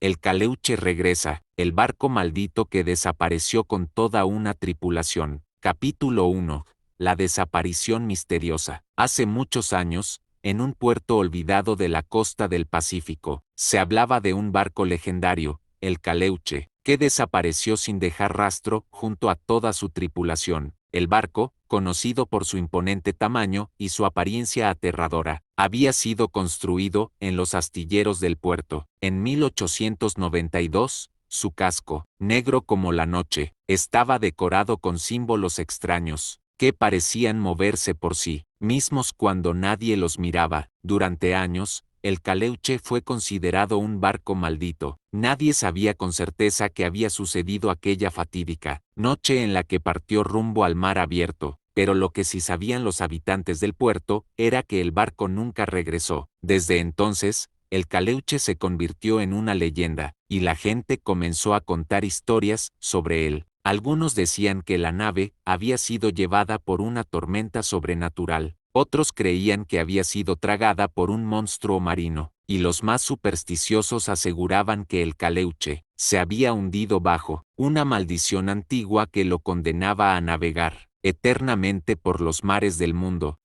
El Caleuche regresa, el barco maldito que desapareció con toda una tripulación. Capítulo 1. La desaparición misteriosa. Hace muchos años, en un puerto olvidado de la costa del Pacífico, se hablaba de un barco legendario, el Caleuche, que desapareció sin dejar rastro junto a toda su tripulación. El barco, conocido por su imponente tamaño y su apariencia aterradora, había sido construido en los astilleros del puerto. En 1892, su casco, negro como la noche, estaba decorado con símbolos extraños, que parecían moverse por sí mismos cuando nadie los miraba. Durante años, el Caleuche fue considerado un barco maldito. Nadie sabía con certeza qué había sucedido aquella fatídica noche en la que partió rumbo al mar abierto, pero lo que sí sabían los habitantes del puerto era que el barco nunca regresó. Desde entonces, el Caleuche se convirtió en una leyenda, y la gente comenzó a contar historias sobre él. Algunos decían que la nave había sido llevada por una tormenta sobrenatural, otros creían que había sido tragada por un monstruo marino, y los más supersticiosos aseguraban que el Caleuche se había hundido bajo una maldición antigua que lo condenaba a navegar eternamente por los mares del mundo.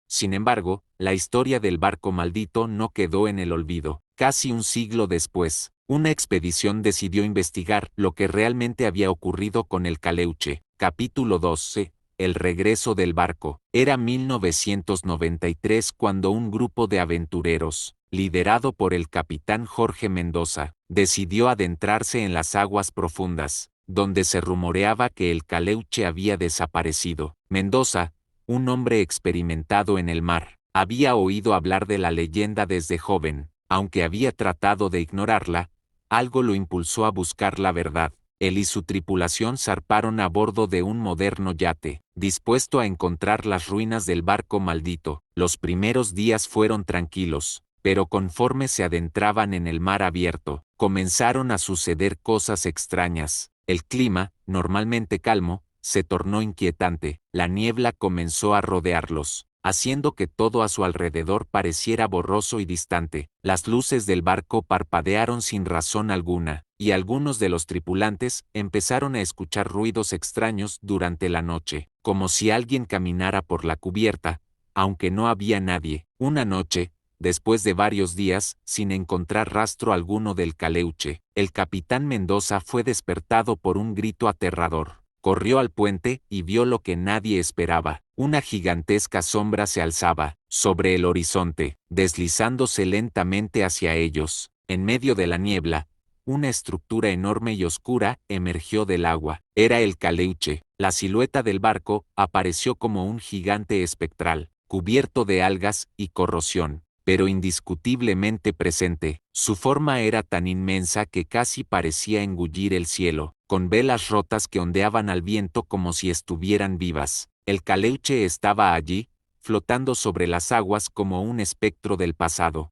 Sin embargo, la historia del barco maldito no quedó en el olvido. Casi un siglo después, una expedición decidió investigar lo que realmente había ocurrido con el Caleuche. Capítulo 12. El regreso del barco. Era 1993 cuando un grupo de aventureros, liderado por el capitán Jorge Mendoza, decidió adentrarse en las aguas profundas, donde se rumoreaba que el Caleuche había desaparecido. Mendoza, un hombre experimentado en el mar, había oído hablar de la leyenda desde joven. Aunque había tratado de ignorarla, algo lo impulsó a buscar la verdad. Él y su tripulación zarparon a bordo de un moderno yate, dispuesto a encontrar las ruinas del barco maldito. Los primeros días fueron tranquilos, pero conforme se adentraban en el mar abierto, comenzaron a suceder cosas extrañas. El clima, normalmente calmo, se tornó inquietante. La niebla comenzó a rodearlos, haciendo que todo a su alrededor pareciera borroso y distante. Las luces del barco parpadearon sin razón alguna, y algunos de los tripulantes empezaron a escuchar ruidos extraños durante la noche, como si alguien caminara por la cubierta, aunque no había nadie. Una noche, después de varios días, sin encontrar rastro alguno del Caleuche, el capitán Mendoza fue despertado por un grito aterrador. Corrió al puente y vio lo que nadie esperaba. Una gigantesca sombra se alzaba sobre el horizonte, deslizándose lentamente hacia ellos. En medio de la niebla, una estructura enorme y oscura emergió del agua. Era el Caleuche. La silueta del barco apareció como un gigante espectral, cubierto de algas y corrosión, pero indiscutiblemente presente. Su forma era tan inmensa que casi parecía engullir el cielo, con velas rotas que ondeaban al viento como si estuvieran vivas. El Caleuche estaba allí, flotando sobre las aguas como un espectro del pasado.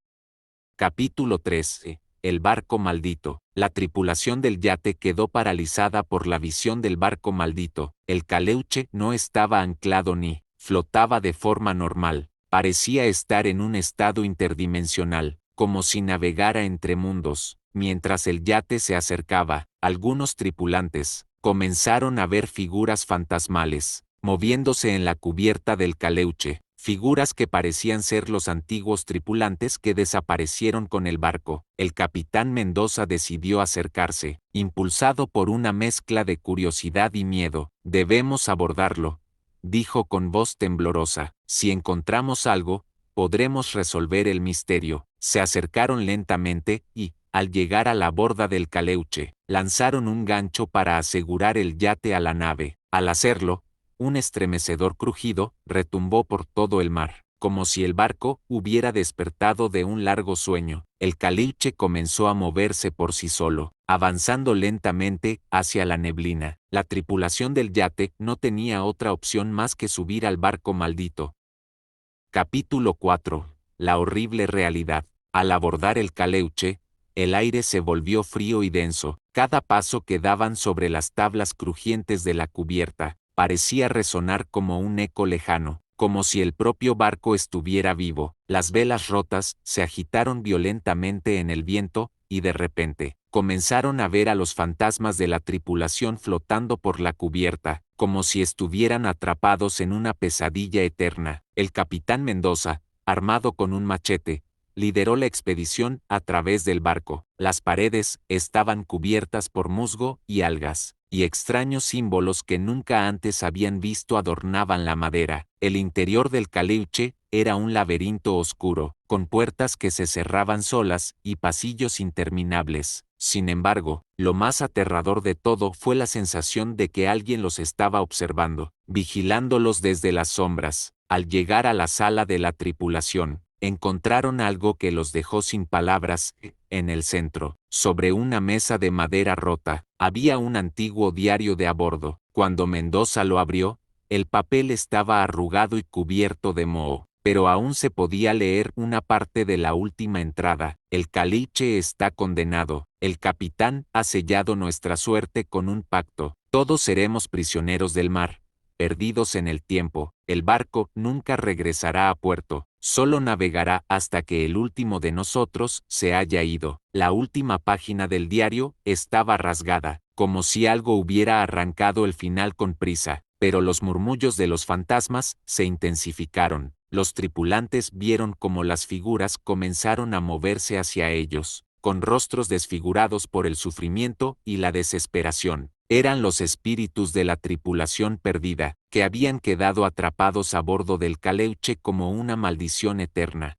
Capítulo 13. El barco maldito. La tripulación del yate quedó paralizada por la visión del barco maldito. El Caleuche no estaba anclado ni flotaba de forma normal. Parecía estar en un estado interdimensional, como si navegara entre mundos. Mientras el yate se acercaba, algunos tripulantes comenzaron a ver figuras fantasmales, moviéndose en la cubierta del Caleuche, figuras que parecían ser los antiguos tripulantes que desaparecieron con el barco. El capitán Mendoza decidió acercarse, impulsado por una mezcla de curiosidad y miedo. «Debemos abordarlo», dijo con voz temblorosa. «Si encontramos algo, podremos resolver el misterio». Se acercaron lentamente y, al llegar a la borda del Caleuche, lanzaron un gancho para asegurar el yate a la nave. Al hacerlo, un estremecedor crujido retumbó por todo el mar, como si el barco hubiera despertado de un largo sueño. El Caleuche comenzó a moverse por sí solo, avanzando lentamente hacia la neblina. La tripulación del yate no tenía otra opción más que subir al barco maldito. Capítulo 4. La horrible realidad. Al abordar el Caleuche, el aire se volvió frío y denso. Cada paso que daban sobre las tablas crujientes de la cubierta parecía resonar como un eco lejano, como si el propio barco estuviera vivo. Las velas rotas se agitaron violentamente en el viento y de repente, comenzaron a ver a los fantasmas de la tripulación flotando por la cubierta, como si estuvieran atrapados en una pesadilla eterna. El capitán Mendoza, armado con un machete, lideró la expedición a través del barco. Las paredes estaban cubiertas por musgo y algas, y extraños símbolos que nunca antes habían visto adornaban la madera. El interior del caleuche era un laberinto oscuro, con puertas que se cerraban solas y pasillos interminables. Sin embargo, lo más aterrador de todo fue la sensación de que alguien los estaba observando, vigilándolos desde las sombras. Al llegar a la sala de la tripulación, encontraron algo que los dejó sin palabras. En el centro, sobre una mesa de madera rota, había un antiguo diario de a bordo. Cuando Mendoza lo abrió, el papel estaba arrugado y cubierto de moho, pero aún se podía leer una parte de la última entrada. El caliche está condenado. El capitán ha sellado nuestra suerte con un pacto. Todos seremos prisioneros del mar, perdidos en el tiempo. El barco nunca regresará a puerto, solo navegará hasta que el último de nosotros se haya ido. La última página del diario estaba rasgada, como si algo hubiera arrancado el final con prisa, pero los murmullos de los fantasmas se intensificaron. Los tripulantes vieron cómo las figuras comenzaron a moverse hacia ellos, con rostros desfigurados por el sufrimiento y la desesperación. Eran los espíritus de la tripulación perdida, que habían quedado atrapados a bordo del caleuche como una maldición eterna.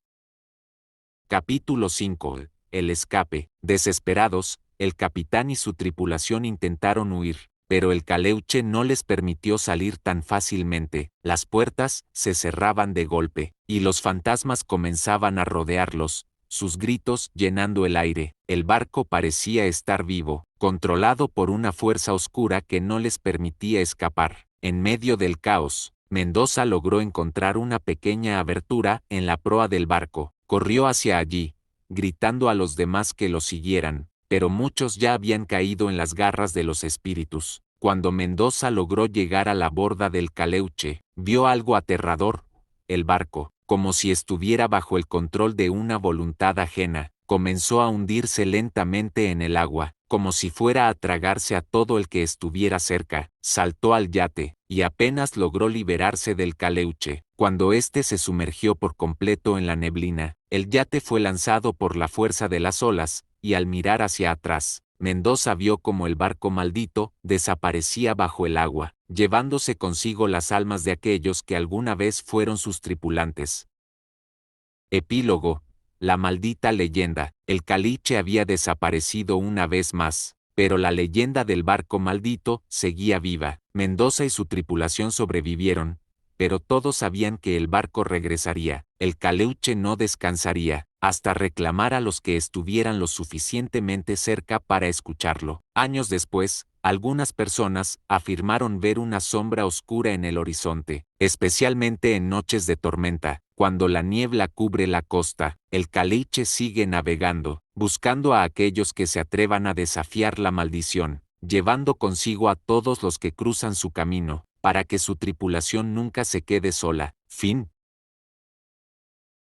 Capítulo 5. El escape. Desesperados, el capitán y su tripulación intentaron huir, pero el caleuche no les permitió salir tan fácilmente. Las puertas se cerraban de golpe, y los fantasmas comenzaban a rodearlos, sus gritos llenando el aire. El barco parecía estar vivo, controlado por una fuerza oscura que no les permitía escapar. En medio del caos, Mendoza logró encontrar una pequeña abertura en la proa del barco. Corrió hacia allí, gritando a los demás que lo siguieran, pero muchos ya habían caído en las garras de los espíritus. Cuando Mendoza logró llegar a la borda del caleuche, vio algo aterrador. El barco, como si estuviera bajo el control de una voluntad ajena, comenzó a hundirse lentamente en el agua, como si fuera a tragarse a todo el que estuviera cerca. Saltó al yate, y apenas logró liberarse del caleuche. Cuando éste se sumergió por completo en la neblina, el yate fue lanzado por la fuerza de las olas, y al mirar hacia atrás, Mendoza vio como el barco maldito desaparecía bajo el agua, llevándose consigo las almas de aquellos que alguna vez fueron sus tripulantes. Epílogo. La maldita leyenda. El caliche había desaparecido una vez más, pero la leyenda del barco maldito seguía viva. Mendoza y su tripulación sobrevivieron, pero todos sabían que el barco regresaría. El caleuche no descansaría, hasta reclamar a los que estuvieran lo suficientemente cerca para escucharlo. Años después, algunas personas afirmaron ver una sombra oscura en el horizonte, especialmente en noches de tormenta. Cuando la niebla cubre la costa, el caliche sigue navegando, buscando a aquellos que se atrevan a desafiar la maldición, llevando consigo a todos los que cruzan su camino, para que su tripulación nunca se quede sola. Fin.